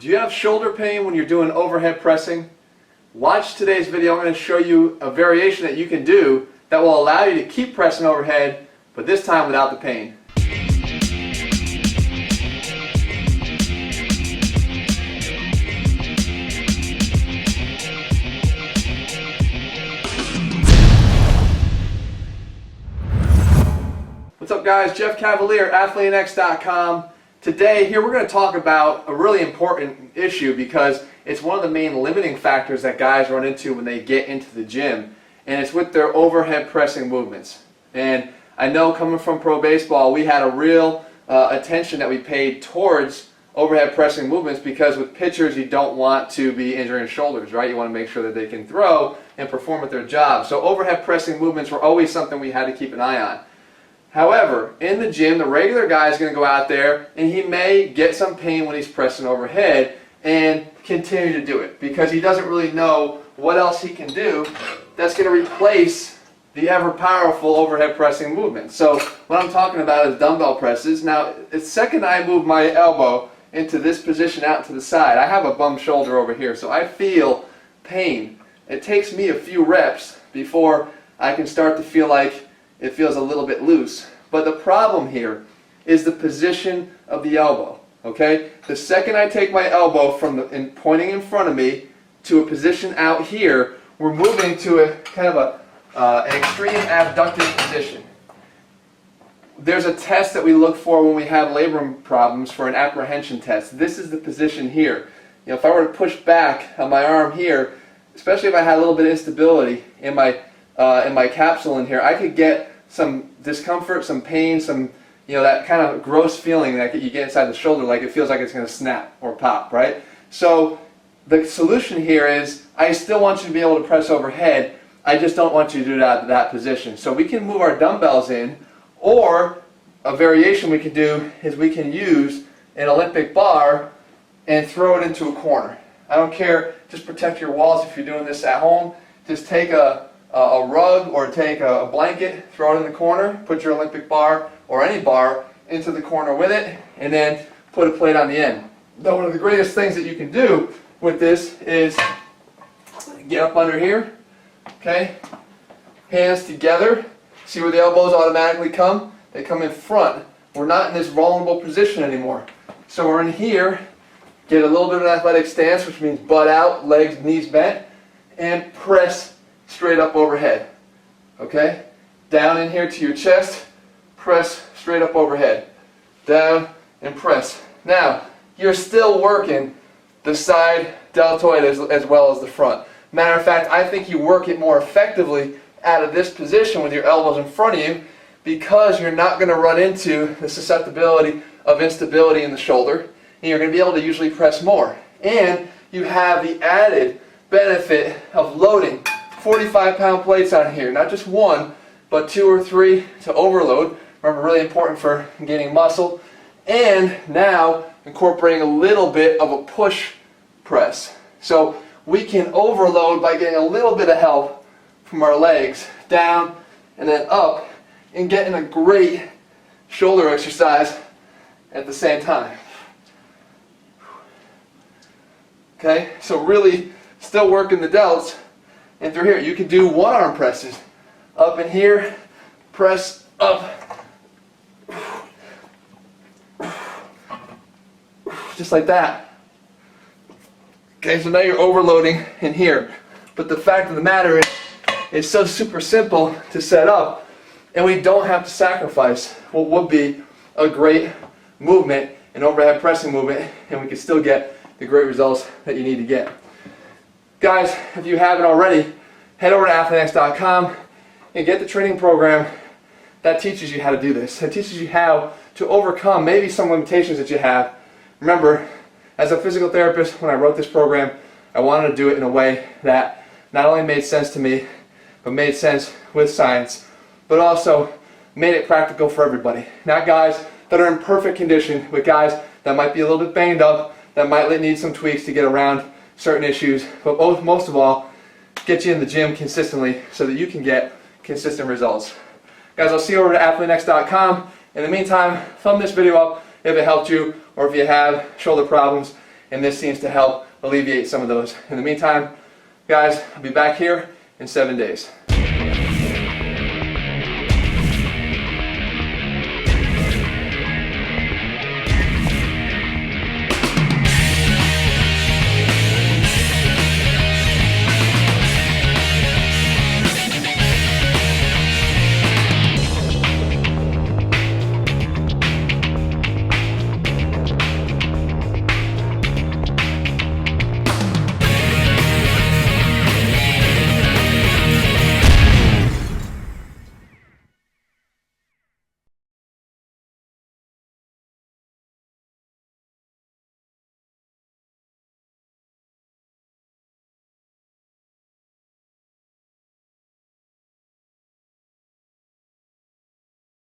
Do you have shoulder pain when you're doing overhead pressing? Watch today's video. I'm going to show you a variation that you can do that will allow you to keep pressing overhead, but this time without the pain. What's up guys, Jeff Cavalier, ATHLEAN-X.com. Today here we're going to talk about a really important issue because it's one of the main limiting factors that guys run into when they get into the gym, and it's with their overhead pressing movements. And I know coming from pro baseball we had a real attention that we paid towards overhead pressing movements because with pitchers you don't want to be injuring shoulders, right? You want to make sure that they can throw and perform at their job. So overhead pressing movements were always something we had to keep an eye on. However, in the gym, the regular guy is going to go out there and he may get some pain when he's pressing overhead and continue to do it because he doesn't really know what else he can do that's going to replace the ever-powerful overhead pressing movement. So what I'm talking about is dumbbell presses. Now, the second I move my elbow into this position out to the side, I have a bum shoulder over here, so I feel pain. It takes me a few reps before I can start to feel like it feels a little bit loose. But the problem here is the position of the elbow. Okay? The second I take my elbow from pointing in front of me to a position out here, we're moving to a kind of an extreme abducted position. There's a test that we look for when we have labrum problems for an apprehension test. This is the position here. You know, if I were to push back on my arm here, especially if I had a little bit of instability in my capsule in here, I could get some discomfort, some pain, some, you know, that kind of gross feeling that you get inside the shoulder, like it feels like it's going to snap or pop, right? So the solution here is I still want you to be able to press overhead, I just don't want you to do that position. So we can move our dumbbells in, or a variation we can do is we can use an Olympic bar and throw it into a corner. I don't care, just protect your walls if you're doing this at home. Just take a rug or take a blanket, throw it in the corner, put your Olympic bar or any bar into the corner with it, and then put a plate on the end. Now one of the greatest things that you can do with this is get up under here, okay, hands together, see where the elbows automatically come? They come in front. We're not in this vulnerable position anymore. So we're in here, get a little bit of an athletic stance, which means butt out, legs, knees bent, and press straight up overhead. Okay? Down in here to your chest, press straight up overhead. Down and press. Now, you're still working the side deltoid as well as the front. Matter of fact, I think you work it more effectively out of this position with your elbows in front of you because you're not going to run into the susceptibility of instability in the shoulder, and you're going to be able to usually press more. And you have the added benefit of loading 45-pound plates on here, not just one, but 2 or 3 to overload. Remember, really important for gaining muscle. And now incorporating a little bit of a push press. So we can overload by getting a little bit of help from our legs, down and then up, and getting a great shoulder exercise at the same time. Okay, so really still working the delts. And through here, you can do one-arm presses. Up in here, press up. Just like that. Okay, so now you're overloading in here. But the fact of the matter is, it's so super simple to set up, and we don't have to sacrifice what would be a great movement, an overhead pressing movement, and we can still get the great results that you need to get. Guys, if you haven't already, head over to ATHLEAN-X.com and get the training program that teaches you how to do this. It teaches you how to overcome maybe some limitations that you have. Remember, as a physical therapist, when I wrote this program, I wanted to do it in a way that not only made sense to me, but made sense with science, but also made it practical for everybody. Not guys that are in perfect condition, but guys that might be a little bit banged up, that might need some tweaks to get around certain issues, but most of all, get you in the gym consistently so that you can get consistent results. Guys, I'll see you over at ATHLEAN-X.com. In the meantime, thumb this video up if it helped you, or if you have shoulder problems and this seems to help alleviate some of those. In the meantime, guys, I'll be back here in 7 days.